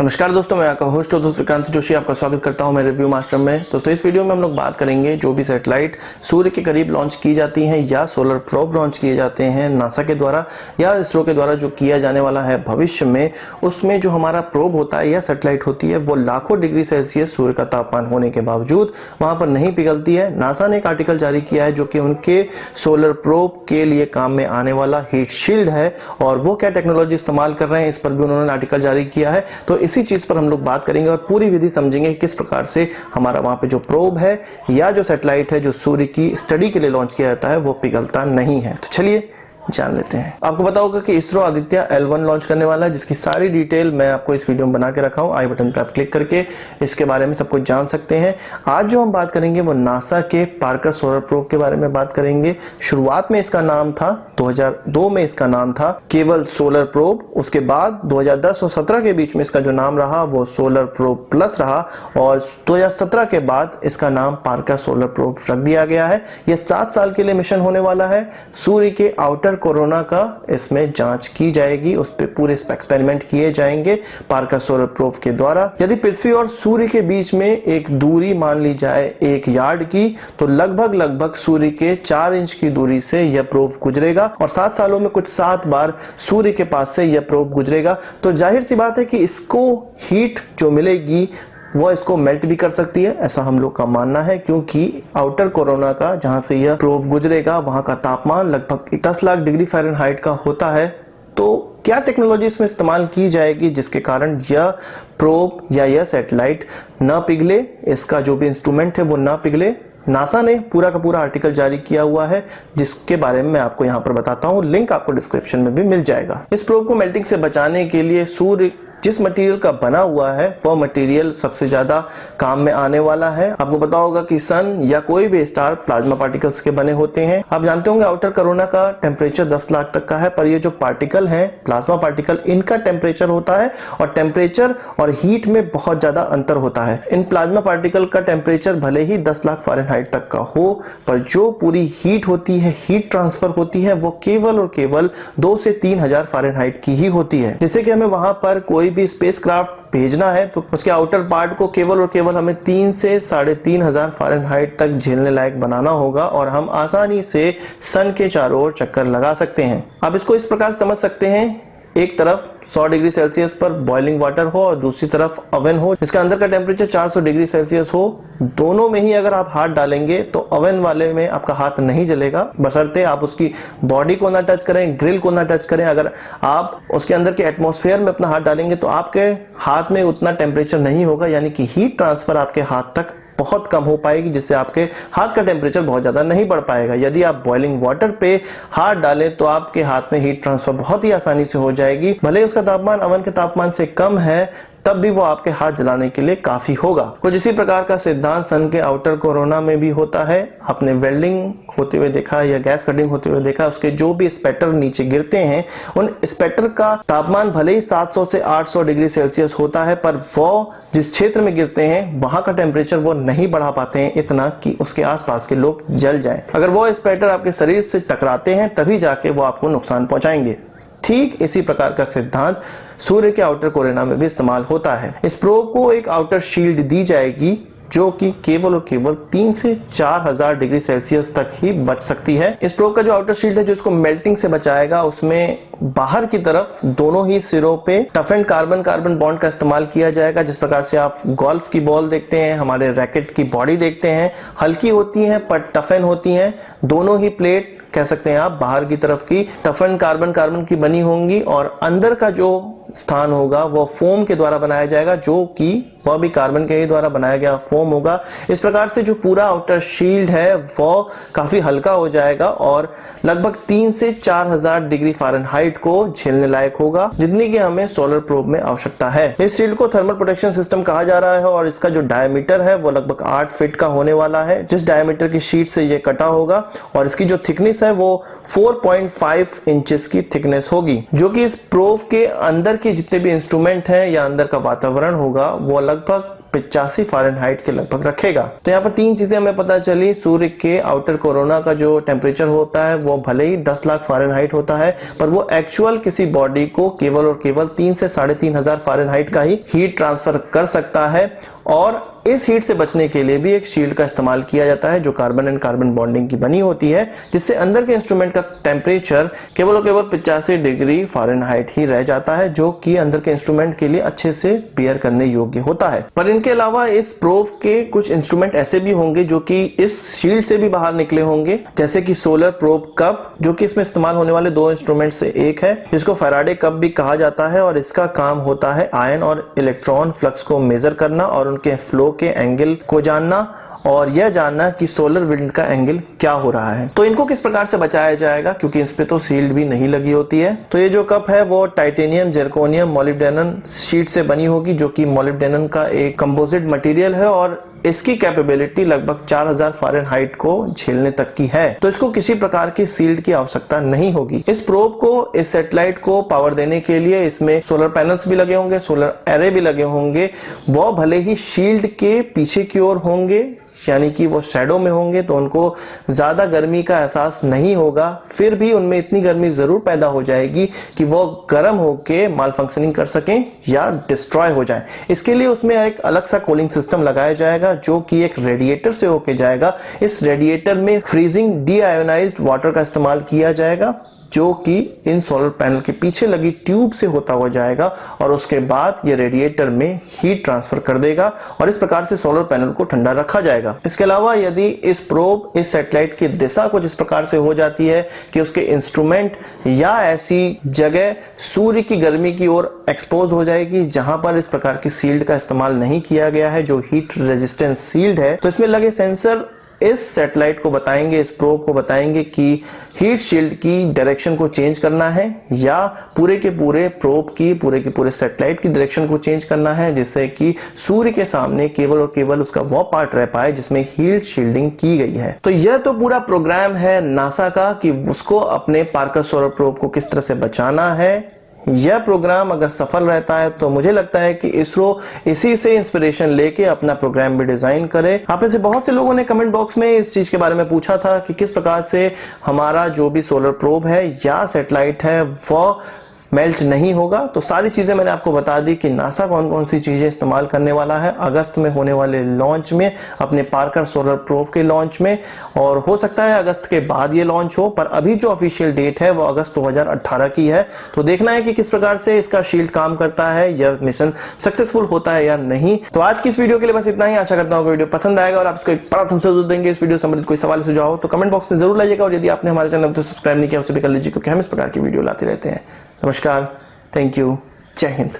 नमस्कार दोस्तों, मैं आपका होस्ट दोस्तों श्रीकांत जोशी आपका स्वागत करता हूं मैं रिव्यू मास्टर में। दोस्तों इस वीडियो में हम लोग बात करेंगे जो भी सैटेलाइट सूर्य के करीब लॉन्च की जाती हैं या सोलर प्रोब लॉन्च किए जाते हैं नासा के द्वारा या इसरो के द्वारा जो किया जाने वाला है भविष्य में, उसमें जो हमारा प्रोब होता है या सैटेलाइट होती है वो लाखों डिग्री सेल्सियस सूर्य का तापमान होने के बावजूद वहां पर नहीं पिघलती है। नासा ने एक आर्टिकल जारी किया है जो कि उनके सोलर प्रोब के लिए काम में आने वाला हीट शील्ड है, और वो क्या टेक्नोलॉजी इस्तेमाल कर रहे हैं इस पर भी उन्होंने आर्टिकल जारी किया है। तो इसी चीज पर हम लोग बात करेंगे और पूरी विधि समझेंगे किस प्रकार से हमारा वहां पे जो प्रोब है या जो सैटेलाइट है जो सूर्य की स्टडी के लिए लॉन्च किया जाता है वो पिघलता नहीं है। तो चलिए जान लेते हैं। आपको पता होगा कि इसरो आदित्य L1 लॉन्च करने वाला है, जिसकी सारी डिटेल मैं आपको इस वीडियो में बना के रखा हूं। आई बटन पर आप क्लिक करके इसके बारे में सब कुछ जान सकते हैं। आज जो हम बात करेंगे वो नासा के पार्कर सोलर प्रोब के बारे में बात करेंगे। शुरुआत में इसका नाम था 2002 में इसका नाम था केवल सोलर प्रोब। उसके बाद 2010 और 17 के बीच में इसका जो नाम रहा वो सोलर प्रोब प्लस रहा, और 2017 के बाद इसका नाम पार्कर सोलर प्रोब रख दिया गया है। यह 7 साल के लिए मिशन होने वाला है। सूर्य के आउटर कोरोना का इसमें जांच की जाएगी, उस पे पूरे एक्सपेरिमेंट किए जाएंगे पार्कर सोलर प्रोब के द्वारा। यदि पृथ्वी और सूर्य के बीच में एक दूरी मान ली जाए 1 यार्ड की, तो लगभग सूर्य के 4 इंच की दूरी से यह प्रोब गुजरेगा, और 7 सालों में कुछ 7 बार सूर्य के पास से यह प्रोब गुजरेगा। तो जाहिर सी बात है कि इसको हीट जो मिलेगी वो इसको मेल्ट भी कर सकती है, ऐसा हम लोग का मानना है, क्योंकि आउटर कोरोना का जहां से यह प्रोब गुजरेगा वहां का तापमान लगभग 10 लाख डिग्री फ़ारेनहाइट का होता है। तो क्या टेक्नोलॉजी इसमें इस्तेमाल की जाएगी जिसके कारण यह प्रोब या यह सैटेलाइट न पिघले, इसका जो भी इंस्ट्रूमेंट है वो न पिघले? नासा ने पूरा का पूरा आर्टिकल जारी किया हुआ है जिसके बारे में मैं आपको यहाँ पर बताता हूँ। लिंक आपको डिस्क्रिप्शन में भी मिल जाएगा। इस प्रोब को मेल्टिंग से बचाने के लिए सूर्य जिस मटेरियल का बना हुआ है वह मटेरियल सबसे ज्यादा काम में आने वाला है। आपको पता होगा कि सन या कोई भी स्टार प्लाज्मा पार्टिकल्स के बने होते हैं। आप जानते होंगे आउटर कोरोना का टेम्परेचर 10 लाख तक का है, पर ये जो पार्टिकल हैं प्लाज्मा पार्टिकल, इनका टेम्परेचर होता है और टेम्परेचर और हीट में बहुत ज्यादा अंतर होता है। इन प्लाज्मा पार्टिकल का टेम्परेचर भले ही 10 लाख फ़ारेनहाइट तक का हो, पर जो पूरी हीट होती है, हीट ट्रांसफर होती है, वो केवल और केवल 2 से 3,000 फ़ारेनहाइट की ही होती है। जैसे कि हमें वहां पर कोई भी स्पेसक्राफ्ट भेजना है तो उसके आउटर पार्ट को केवल और केवल हमें 3 से 3,500 फ़ारेनहाइट तक झेलने लायक बनाना होगा, और हम आसानी से सन के चारों ओर चक्कर लगा सकते हैं। आप इसको इस प्रकार समझ सकते हैं, एक तरफ 100 डिग्री सेल्सियस पर बॉइलिंग वाटर हो और दूसरी तरफ ओवन हो जिसका अंदर का टेम्परेचर 400 डिग्री सेल्सियस हो। दोनों में ही अगर आप हाथ डालेंगे तो ओवन वाले में आपका हाथ नहीं जलेगा, बशर्ते आप उसकी बॉडी को ना टच करें, ग्रिल को ना टच करें। अगर आप उसके अंदर के एटमॉस्फेयर में अपना हाथ डालेंगे तो आपके हाथ में उतना टेम्परेचर नहीं होगा, यानी कि हीट ट्रांसफर आपके हाथ तक बहुत कम हो पाएगी, जिससे आपके हाथ का टेम्परेचर बहुत ज्यादा नहीं बढ़ पाएगा। यदि आप बॉइलिंग वाटर पे हाथ डालें तो आपके हाथ में हीट ट्रांसफर बहुत ही आसानी से हो जाएगी। भले ही उसका तापमान ओवन के तापमान से कम है, तब भी वो आपके हाथ जलाने के लिए काफी होगा। कुछ इसी प्रकार का सिद्धांत सन के आउटर कोरोना में भी होता है। आपने वेल्डिंग होते हुए देखा या गैस कटिंग होते हुए देखा, उसके जो भी स्पेटर नीचे गिरते हैं उन स्पेटर का तापमान भले ही 700 से 800 डिग्री सेल्सियस होता है, पर वो जिस क्षेत्र में गिरते हैं वहां का टेम्परेचर वो नहीं बढ़ा पाते हैं इतना कि उसके आसपास के लोग जल जाएं। अगर वो स्पेटर आपके शरीर से टकराते हैं तभी जाके वो आपको नुकसान पहुंचाएंगे। ठीक इसी प्रकार का सिद्धांत सूर्य के आउटर कोरोना में भी इस्तेमाल होता है। इस प्रोब को एक आउटर शील्ड दी जाएगी जो कि केवल और केवल 3 से 4,000 डिग्री सेल्सियस तक ही बच सकती है। इस प्रोब का जो आउटर शील्ड है जो इसको मेल्टिंग से बचाएगा, उसमें बाहर की तरफ दोनों ही सिरों पे टफेंड कार्बन बॉन्ड का इस्तेमाल किया जाएगा। जिस प्रकार से आप गोल्फ की बॉल देखते हैं, हमारे रैकेट की बॉडी देखते हैं, हल्की होती हैं पर टफेन होती हैं। दोनों ही प्लेट कह सकते हैं आप बाहर की तरफ की टफेंड कार्बन की बनी होंगी, और अंदर का जो स्थान होगा वो फोम के द्वारा बनाया जाएगा, जो कि वह भी कार्बन के ही द्वारा बनाया गया फोम होगा। इस प्रकार से जो पूरा आउटर शील्ड है वो काफी हल्का हो जाएगा और लगभग 3 से 4,000 डिग्री फ़ारेनहाइट को झेलने लायक होगा, जितनी की हमें सोलर प्रोब में आवश्यकता है। इस शील्ड को थर्मल प्रोटेक्शन सिस्टम कहा जा रहा है, और इसका जो डायमीटर है वो लगभग 8 फीट का होने वाला है, जिस डायमीटर की शीट से ये कटा होगा, और इसकी जो थिकनेस है वो 4.5 इंचेस की थिकनेस होगी, जो कि इस प्रोब के अंदर के जितने भी इंस्ट्रूमेंट हैं या अंदर का वातावरण होगा वो लगभग 85 फ़ारेनहाइट के लगभग रखेगा। तो यहाँ पर तीन चीजें हमें पता चली। सूर्य के आउटर कोरोना का जो टेम्परेचर होता है वो भले ही 10 लाख फ़ारेनहाइट होता है, पर वो एक्चुअल किसी बॉडी को केवल और केवल 3 से 3,500 फ़ारेनहाइट का ही हीट ट्रांसफर कर सकता है। और इस हीट से बचने के लिए भी एक शील्ड का इस्तेमाल किया जाता है जो कार्बन एंड कार्बन बॉन्डिंग की बनी होती है, जिससे अंदर के इंस्ट्रूमेंट का टेम्परेचर केवल और केवल 85 डिग्री फ़ारेनहाइट ही रह जाता है, जो कि अंदर के इंस्ट्रूमेंट के लिए अच्छे से बियर करने योग्य होता है। पर इनके अलावा इस प्रोब के कुछ इंस्ट्रूमेंट ऐसे भी होंगे जो कि इस शील्ड से भी बाहर निकले होंगे, जैसे कि सोलर प्रोब कप, जो कि इसमें इस्तेमाल होने वाले दो इंस्ट्रूमेंट से एक है, जिसको फैराडे कप भी कहा जाता है। और इसका काम होता है आयन और इलेक्ट्रॉन फ्लक्स को मेजर करना और उनके फ्लो के एंगल को जानना और यह जानना कि सोलर विंड का एंगल क्या हो रहा है। तो इनको किस प्रकार से बचाया जाएगा, क्योंकि इस पे तो शील्ड भी नहीं लगी होती है। तो ये जो कप है वो टाइटेनियम, जर्कोनियम, मोलिब्डेनम शीट से बनी होगी, जो कि मोलिब्डेनम का एक कंपोजिट मटेरियल है और इसकी कैपेबिलिटी लगभग 4000 फ़ारेनहाइट को झेलने तक की है। तो इसको किसी प्रकार की शील्ड की आवश्यकता नहीं होगी। इस प्रोब को, इस सैटेलाइट को पावर देने के लिए इसमें सोलर पैनल्स भी लगे होंगे, सोलर एरे भी लगे होंगे। वो भले ही शील्ड के पीछे की ओर होंगे, यानी कि वो शैडो में होंगे, तो उनको ज्यादा गर्मी का एहसास नहीं होगा, फिर भी उनमें इतनी गर्मी जरूर पैदा हो जाएगी कि वो गर्म होके माल फंक्शनिंग कर सकें या डिस्ट्रॉय हो जाए। इसके लिए उसमें एक अलग सा कूलिंग सिस्टम लगाया जाएगा, जो कि एक रेडिएटर से होके जाएगा। इस रेडिएटर में फ्रीजिंग डीआयोनाइज्ड वाटर का इस्तेमाल किया जाएगा, जो कि इन सोलर पैनल के पीछे लगी ट्यूब से होता हुआ जाएगा और उसके बाद ये रेडिएटर में हीट ट्रांसफर कर देगा और इस प्रकार से सोलर पैनल को ठंडा रखा जाएगा। इसके अलावा यदि इस प्रोब, इस सैटेलाइट की दिशा कुछ इस प्रकार से हो जाती है कि उसके इंस्ट्रूमेंट या ऐसी जगह सूर्य की गर्मी की ओर एक्सपोज हो जाएगी जहां पर इस प्रकार की शील्ड का इस्तेमाल नहीं किया गया है, जो हीट रेजिस्टेंस शील्ड है, तो इसमें लगे सेंसर इस सैटेलाइट को बताएंगे, इस प्रोब को बताएंगे कि हीट शील्ड की डायरेक्शन को चेंज करना है या पूरे के पूरे प्रोब की, पूरे के पूरे सैटेलाइट की डायरेक्शन को चेंज करना है, जिससे कि सूर्य के सामने केवल और केवल उसका वो पार्ट रह पाए जिसमें हीट शील्डिंग की गई है। तो यह तो पूरा प्रोग्राम है नासा का कि उसको अपने पार्कर सोलर प्रोब को किस तरह से बचाना है। यह प्रोग्राम अगर सफल रहता है तो मुझे लगता है कि इसरो इसी से इंस्पिरेशन लेके अपना प्रोग्राम भी डिजाइन करे। आप में से बहुत से लोगों ने कमेंट बॉक्स में इस चीज के बारे में पूछा था कि किस प्रकार से हमारा जो भी सोलर प्रोब है या सैटेलाइट है वो मेल्ट नहीं होगा। तो सारी चीजें मैंने आपको बता दी कि नासा कौन कौन सी चीजें इस्तेमाल करने वाला है अगस्त में होने वाले लॉन्च में, अपने पार्कर सोलर प्रोब के लॉन्च में, और हो सकता है अगस्त के बाद ये लॉन्च हो, पर अभी जो ऑफिशियल डेट है वो अगस्त 2018 की है। तो देखना है कि किस प्रकार से इसका शील्ड काम करता है, यह मिशन सक्सेसफुल होता है या नहीं। तो आज की इस वीडियो के लिए बस इतना ही। आशा करता हूँ वीडियो पसंद आएगा और आप इसको एक बड़ा thumbs up जरूर देंगे। इस वीडियो संबंधित कोई सवाल सुझाव हो तो कमेंट बॉक्स में जरूर लाइएगा और यदि आपने हमारे चैनल को सब्सक्राइब नहीं किया उसे भी कर लीजिए, क्योंकि हम इस प्रकार की वीडियो लाते रहते हैं। नमस्कार, थैंक यू, जय हिंद।